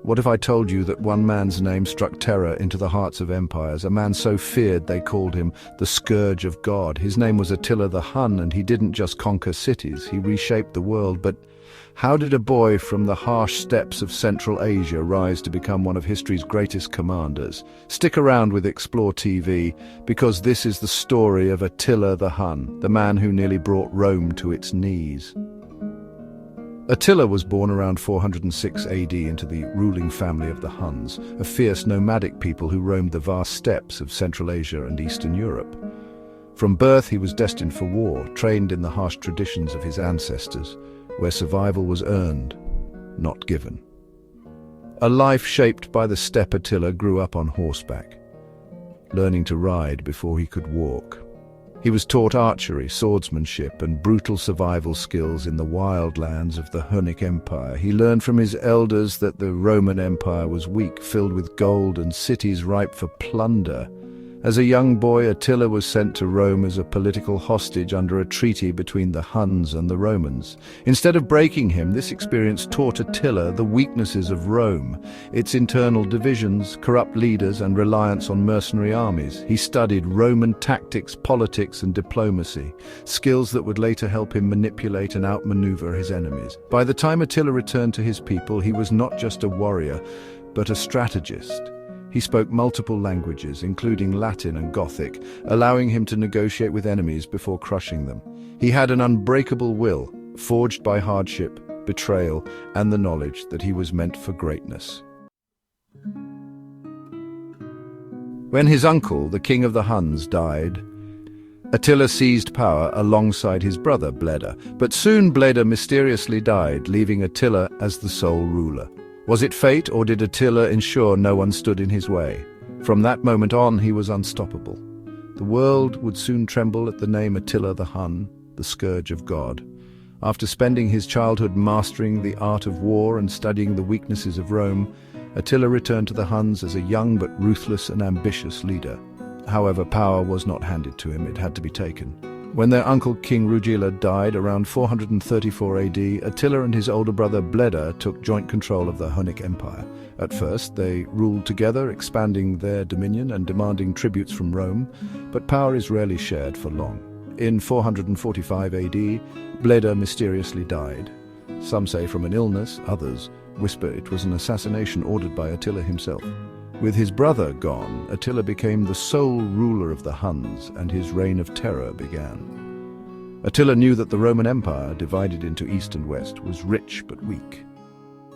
What if I told you that one man's name struck terror into the hearts of empires, a man so feared they called him the Scourge of God? His name was Attila the Hun, and he didn't just conquer cities, he reshaped the world. But how did a boy from the harsh steppes of Central Asia rise to become one of history's greatest commanders? Stick around with Explore TV, because this is the story of Attila the Hun, the man who nearly brought Rome to its knees. Attila was born around 406 AD into the ruling family of the Huns, a fierce nomadic people who roamed the vast steppes of Central Asia and Eastern Europe. From birth he was destined for war, trained in the harsh traditions of his ancestors, where survival was earned, not given. A life shaped by the steppe, Attila grew up on horseback, learning to ride before he could walk. He was taught archery, swordsmanship, and brutal survival skills in the wild lands of the Hunnic Empire. He learned from his elders that the Roman Empire was weak, filled with gold and cities ripe for plunder. As a young boy, Attila was sent to Rome as a political hostage under a treaty between the Huns and the Romans. Instead of breaking him, this experience taught Attila the weaknesses of Rome, its internal divisions, corrupt leaders, and reliance on mercenary armies. He studied Roman tactics, politics, and diplomacy, skills that would later help him manipulate and outmaneuver his enemies. By the time Attila returned to his people, he was not just a warrior, but a strategist. He spoke multiple languages, including Latin and Gothic, allowing him to negotiate with enemies before crushing them. He had an unbreakable will, forged by hardship, betrayal, and the knowledge that he was meant for greatness. When his uncle, the king of the Huns, died, Attila seized power alongside his brother Bleda, but soon Bleda mysteriously died, leaving Attila as the sole ruler. Was it fate, or did Attila ensure no one stood in his way? From that moment on, he was unstoppable. The world would soon tremble at the name Attila the Hun, the Scourge of God. After spending his childhood mastering the art of war and studying the weaknesses of Rome, Attila returned to the Huns as a young but ruthless and ambitious leader. However, power was not handed to him, it had to be taken. When their uncle King Rugila died around 434 AD, Attila and his older brother Bleda took joint control of the Hunnic Empire. At first, they ruled together, expanding their dominion and demanding tributes from Rome, but power is rarely shared for long. In 445 AD, Bleda mysteriously died. Some say from an illness, others whisper it was an assassination ordered by Attila himself. With his brother gone, Attila became the sole ruler of the Huns, and his reign of terror began. Attila knew that the Roman Empire, divided into East and West, was rich but weak.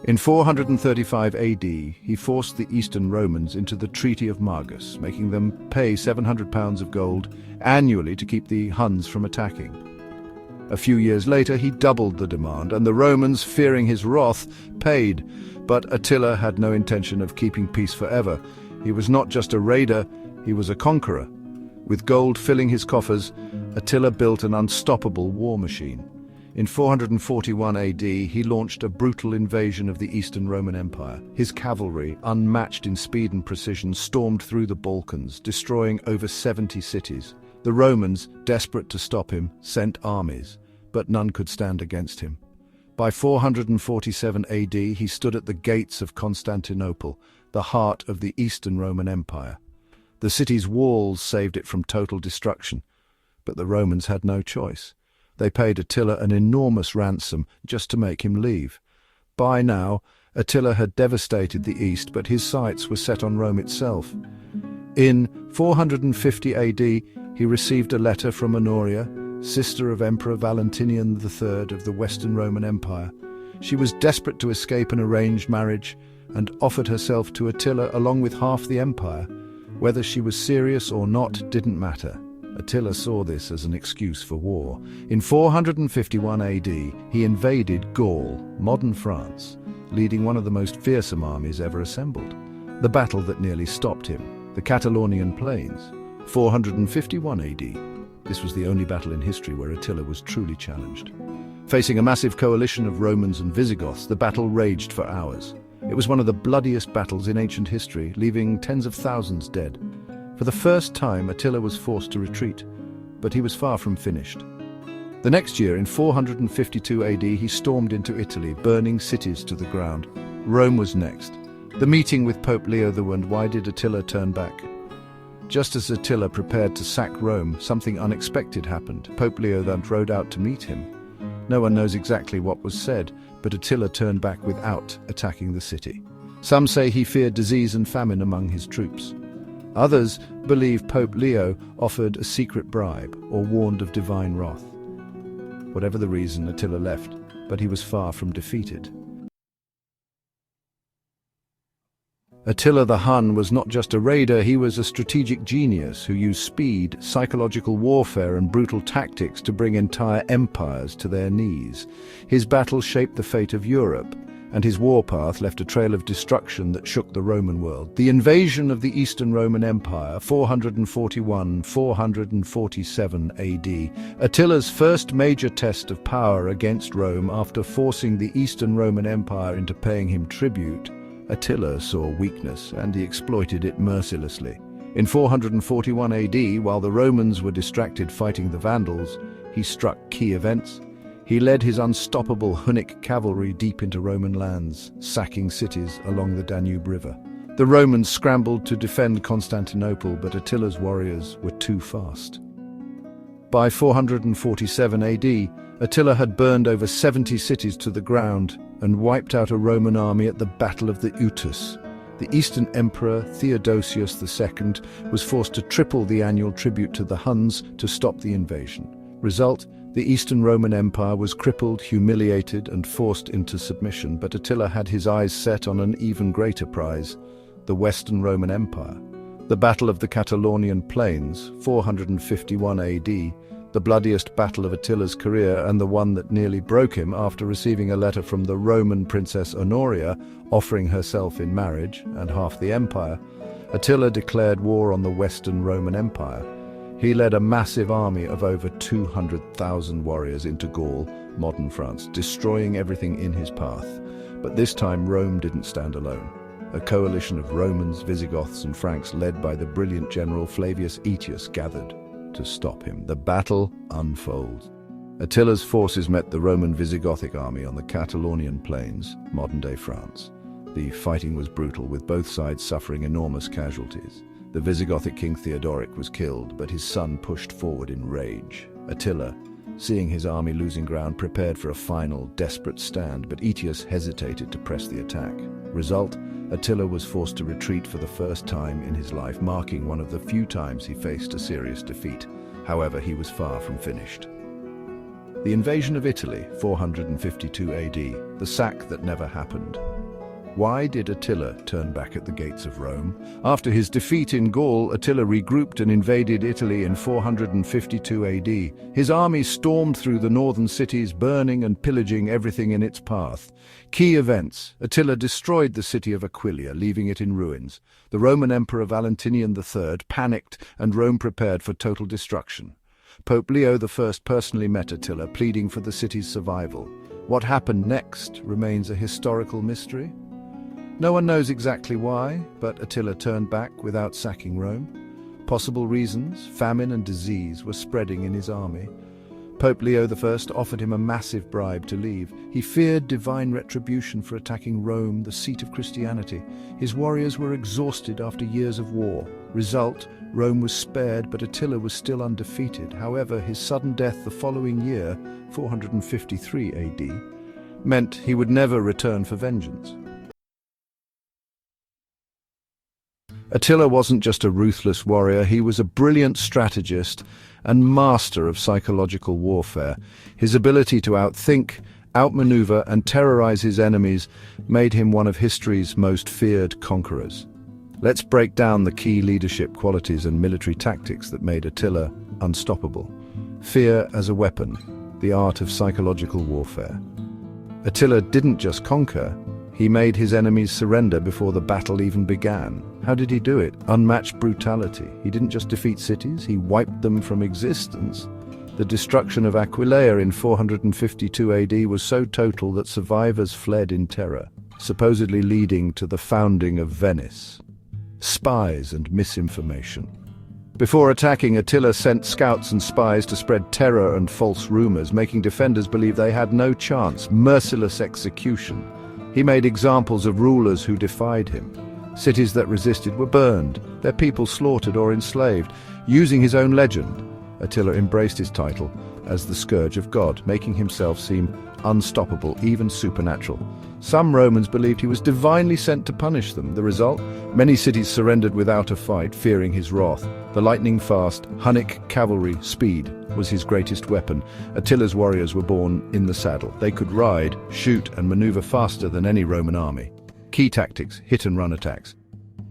In 435 AD, he forced the Eastern Romans into the Treaty of Margus, making them pay 700 pounds of gold annually to keep the Huns from attacking. A few years later, he doubled the demand, and the Romans, fearing his wrath, paid. But Attila had no intention of keeping peace forever. He was not just a raider, he was a conqueror. With gold filling his coffers, Attila built an unstoppable war machine. In 441 AD, he launched a brutal invasion of the Eastern Roman Empire. His cavalry, unmatched in speed and precision, stormed through the Balkans, destroying over 70 cities. The Romans, desperate to stop him, sent armies, but none could stand against him. By 447 AD, he stood at the gates of Constantinople, the heart of the Eastern Roman Empire. The city's walls saved it from total destruction, but the Romans had no choice. They paid Attila an enormous ransom just to make him leave. By now, Attila had devastated the East, but his sights were set on Rome itself. In 450 AD, he received a letter from Honoria, sister of Emperor Valentinian III of the Western Roman Empire. She was desperate to escape an arranged marriage and offered herself to Attila along with half the empire. Whether she was serious or not didn't matter. Attila saw this as an excuse for war. In 451 AD, he invaded Gaul, modern France, leading one of the most fearsome armies ever assembled. The battle that nearly stopped him, the Catalaunian Plains, 451 AD. This was the only battle in history where Attila was truly challenged. Facing a massive coalition of Romans and Visigoths, the battle raged for hours. It was one of the bloodiest battles in ancient history, leaving tens of thousands dead. For the first time, Attila was forced to retreat, but he was far from finished. The next year, in 452 AD, he stormed into Italy, burning cities to the ground. Rome was next. The meeting with Pope Leo I. Why did Attila turn back? Just as Attila prepared to sack Rome, something unexpected happened. Pope Leo I rode out to meet him. No one knows exactly what was said, but Attila turned back without attacking the city. Some say he feared disease and famine among his troops. Others believe Pope Leo offered a secret bribe or warned of divine wrath. Whatever the reason, Attila left, but he was far from defeated. Attila the Hun was not just a raider, he was a strategic genius who used speed, psychological warfare and brutal tactics to bring entire empires to their knees. His battles shaped the fate of Europe, and his warpath left a trail of destruction that shook the Roman world. The invasion of the Eastern Roman Empire, 441–447 AD, Attila's first major test of power against Rome after forcing the Eastern Roman Empire into paying him tribute. Attila saw weakness, and he exploited it mercilessly. In 441 AD, while the Romans were distracted fighting the Vandals, he struck key events. He led his unstoppable Hunnic cavalry deep into Roman lands, sacking cities along the Danube River. The Romans scrambled to defend Constantinople, but Attila's warriors were too fast. By 447 AD, Attila had burned over 70 cities to the ground and wiped out a Roman army at the Battle of the Utus. The Eastern Emperor Theodosius II was forced to triple the annual tribute to the Huns to stop the invasion. Result: the Eastern Roman Empire was crippled, humiliated, and forced into submission, but Attila had his eyes set on an even greater prize, the Western Roman Empire. The Battle of the Catalaunian Plains, 451 AD, the bloodiest battle of Attila's career and the one that nearly broke him after receiving a letter from the Roman princess Honoria offering herself in marriage and half the empire, Attila declared war on the Western Roman Empire. He led a massive army of over 200,000 warriors into Gaul, modern France, destroying everything in his path. But this time Rome didn't stand alone. A coalition of Romans, Visigoths and Franks led by the brilliant general Flavius Aetius gathered to stop him. The battle unfolds. Attila's forces met the Roman Visigothic army on the Catalaunian Plains, modern-day France. The fighting was brutal, with both sides suffering enormous casualties. The Visigothic king Theodoric was killed, but his son pushed forward in rage. Attila, seeing his army losing ground, prepared for a final, desperate stand, but Aetius hesitated to press the attack. Result: Attila was forced to retreat for the first time in his life, marking one of the few times he faced a serious defeat. However, he was far from finished. The invasion of Italy, 452 AD, the sack that never happened. Why did Attila turn back at the gates of Rome? After his defeat in Gaul, Attila regrouped and invaded Italy in 452 AD. His army stormed through the northern cities, burning and pillaging everything in its path. Key events: Attila destroyed the city of Aquileia, leaving it in ruins. The Roman Emperor Valentinian III panicked, and Rome prepared for total destruction. Pope Leo I personally met Attila, pleading for the city's survival. What happened next remains a historical mystery. No one knows exactly why, but Attila turned back without sacking Rome. Possible reasons: famine and disease were spreading in his army. Pope Leo I offered him a massive bribe to leave. He feared divine retribution for attacking Rome, the seat of Christianity. His warriors were exhausted after years of war. Result: Rome was spared, but Attila was still undefeated. However, his sudden death the following year, 453 AD, meant he would never return for vengeance. Attila wasn't just a ruthless warrior, he was a brilliant strategist and master of psychological warfare. His ability to outthink, outmaneuver, and terrorize his enemies made him one of history's most feared conquerors. Let's break down the key leadership qualities and military tactics that made Attila unstoppable. Fear as a weapon, the art of psychological warfare. Attila didn't just conquer, he made his enemies surrender before the battle even began. How did he do it? Unmatched brutality. He didn't just defeat cities, he wiped them from existence. The destruction of Aquileia in 452 AD was so total that survivors fled in terror, supposedly leading to the founding of Venice. Spies and misinformation. Before attacking, Attila sent scouts and spies to spread terror and false rumors, making defenders believe they had no chance. Merciless execution. He made examples of rulers who defied him. Cities that resisted were burned, their people slaughtered or enslaved. Using his own legend, Attila embraced his title as the Scourge of God, making himself seem unstoppable, even supernatural. Some Romans believed he was divinely sent to punish them. The result? Many cities surrendered without a fight, fearing his wrath. The lightning-fast Hunnic cavalry speed was his greatest weapon. Attila's warriors were born in the saddle. They could ride, shoot, and maneuver faster than any Roman army. Key tactics: hit-and-run attacks.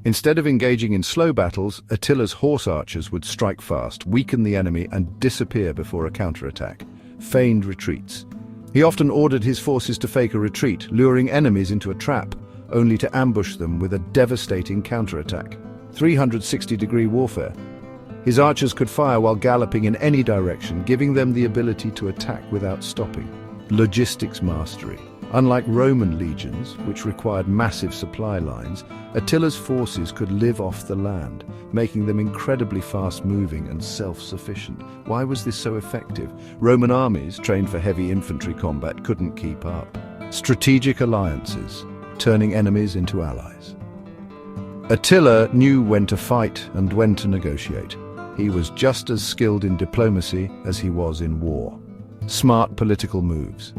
Instead of engaging in slow battles, Attila's horse archers would strike fast, weaken the enemy, and disappear before a counterattack. Feigned retreats. He often ordered his forces to fake a retreat, luring enemies into a trap, only to ambush them with a devastating counterattack. 360-degree warfare. His archers could fire while galloping in any direction, giving them the ability to attack without stopping. Logistics mastery. Unlike Roman legions, which required massive supply lines, Attila's forces could live off the land, making them incredibly fast-moving and self-sufficient. Why was this so effective? Roman armies, trained for heavy infantry combat, couldn't keep up. Strategic alliances, turning enemies into allies. Attila knew when to fight and when to negotiate. He was just as skilled in diplomacy as he was in war. Smart political moves.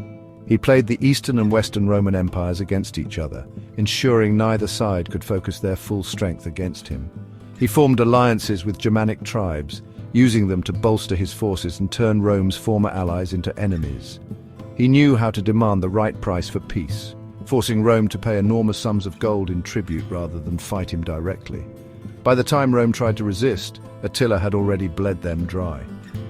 He played the Eastern and Western Roman empires against each other, ensuring neither side could focus their full strength against him. He formed alliances with Germanic tribes, using them to bolster his forces and turn Rome's former allies into enemies. He knew how to demand the right price for peace, forcing Rome to pay enormous sums of gold in tribute rather than fight him directly. By the time Rome tried to resist, Attila had already bled them dry.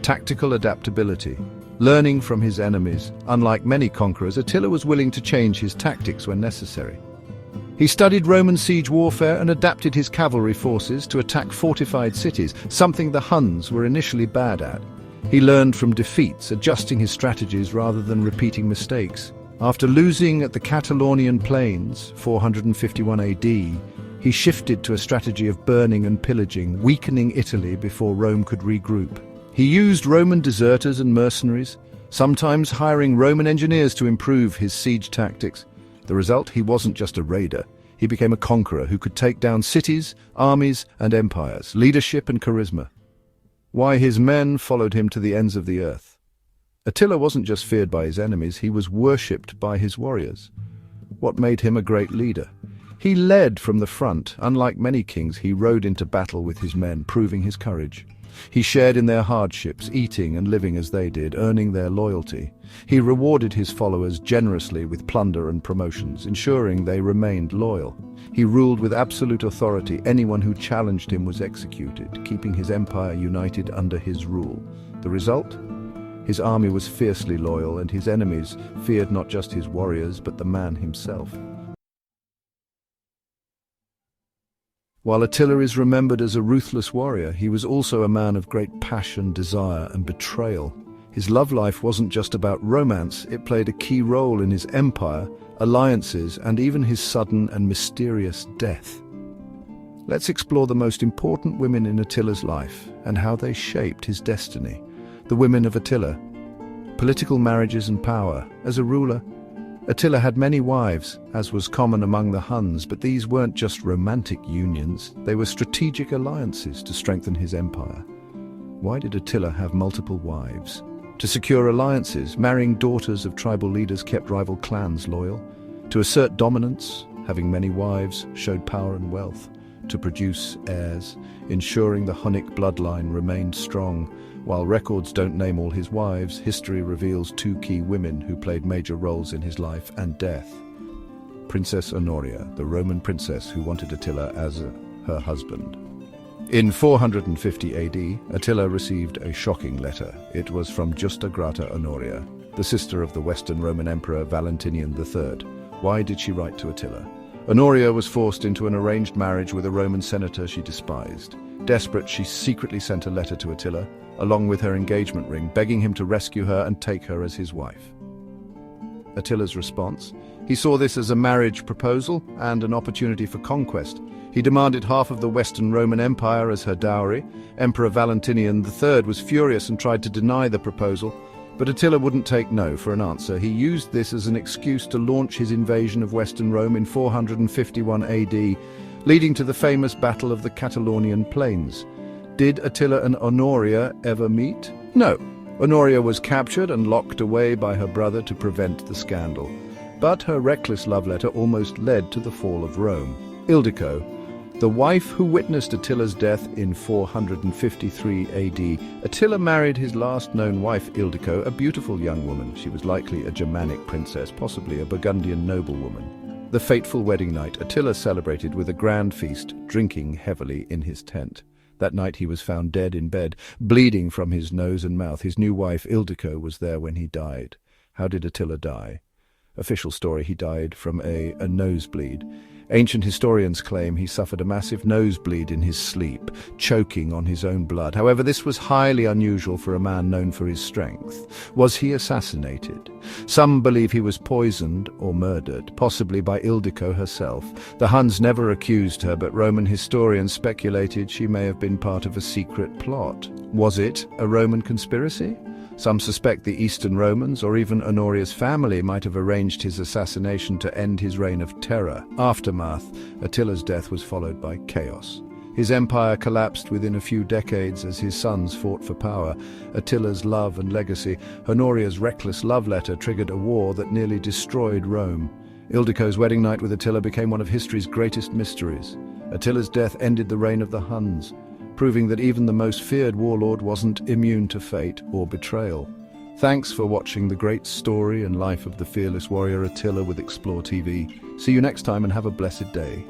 Tactical adaptability. Learning from his enemies, unlike many conquerors, Attila was willing to change his tactics when necessary. He studied Roman siege warfare and adapted his cavalry forces to attack fortified cities, something the Huns were initially bad at. He learned from defeats, adjusting his strategies rather than repeating mistakes. After losing at the Catalaunian Plains, 451 AD, he shifted to a strategy of burning and pillaging, weakening Italy before Rome could regroup. He used Roman deserters and mercenaries, sometimes hiring Roman engineers to improve his siege tactics. The result? He wasn't just a raider. He became a conqueror who could take down cities, armies, and empires, leadership and charisma. Why his men followed him to the ends of the earth. Attila wasn't just feared by his enemies, he was worshipped by his warriors. What made him a great leader? He led from the front. Unlike many kings, he rode into battle with his men, proving his courage. He shared in their hardships, eating and living as they did, earning their loyalty. He rewarded his followers generously with plunder and promotions, ensuring they remained loyal. He ruled with absolute authority. Anyone who challenged him was executed, keeping his empire united under his rule. The result? His army was fiercely loyal, and his enemies feared not just his warriors, but the man himself. While Attila is remembered as a ruthless warrior, he was also a man of great passion, desire, and betrayal. His love life wasn't just about romance, it played a key role in his empire, alliances, and even his sudden and mysterious death. Let's explore the most important women in Attila's life and how they shaped his destiny. The women of Attila. Political marriages and power. As a ruler, Attila had many wives, as was common among the Huns, but these weren't just romantic unions, they were strategic alliances to strengthen his empire. Why did Attila have multiple wives? To secure alliances, marrying daughters of tribal leaders kept rival clans loyal. To assert dominance, having many wives showed power and wealth. To produce heirs, ensuring the Hunnic bloodline remained strong. While records don't name all his wives, history reveals two key women who played major roles in his life and death. Princess Honoria, the Roman princess who wanted Attila as her husband. In 450 AD, Attila received a shocking letter. It was from Justa Grata Honoria, the sister of the Western Roman Emperor Valentinian III. Why did she write to Attila? Honoria was forced into an arranged marriage with a Roman senator she despised. Desperate, she secretly sent a letter to Attila, along with her engagement ring, begging him to rescue her and take her as his wife. Attila's response. He saw this as a marriage proposal and an opportunity for conquest. He demanded half of the Western Roman Empire as her dowry. Emperor Valentinian III was furious and tried to deny the proposal, but Attila wouldn't take no for an answer. He used this as an excuse to launch his invasion of Western Rome in 451 AD, leading to the famous Battle of the Catalaunian Plains. Did Attila and Honoria ever meet? No. Honoria was captured and locked away by her brother to prevent the scandal. But her reckless love letter almost led to the fall of Rome. Ildiko, the wife who witnessed Attila's death in 453 AD. Attila married his last known wife, Ildiko, a beautiful young woman. She was likely a Germanic princess, possibly a Burgundian noblewoman. The fateful wedding night, Attila celebrated with a grand feast, drinking heavily in his tent. That night he was found dead in bed, bleeding from his nose and mouth. His new wife, Ildiko, was there when he died. How did Attila die? Official story, he died from a nosebleed. Ancient historians claim he suffered a massive nosebleed in his sleep, choking on his own blood. However, this was highly unusual for a man known for his strength. Was he assassinated? Some believe he was poisoned or murdered, possibly by Ildiko herself. The Huns never accused her, but Roman historians speculated she may have been part of a secret plot. Was it a Roman conspiracy? Some suspect the Eastern Romans or even Honoria's family might have arranged his assassination to end his reign of terror. Aftermath: Attila's death was followed by chaos. His empire collapsed within a few decades as his sons fought for power. Attila's love and legacy, Honoria's reckless love letter, triggered a war that nearly destroyed Rome. Ildiko's wedding night with Attila became one of history's greatest mysteries. Attila's death ended the reign of the Huns, proving that even the most feared warlord wasn't immune to fate or betrayal. Thanks for watching the great story and life of the fearless warrior Attila with Explore TV. See you next time and have a blessed day.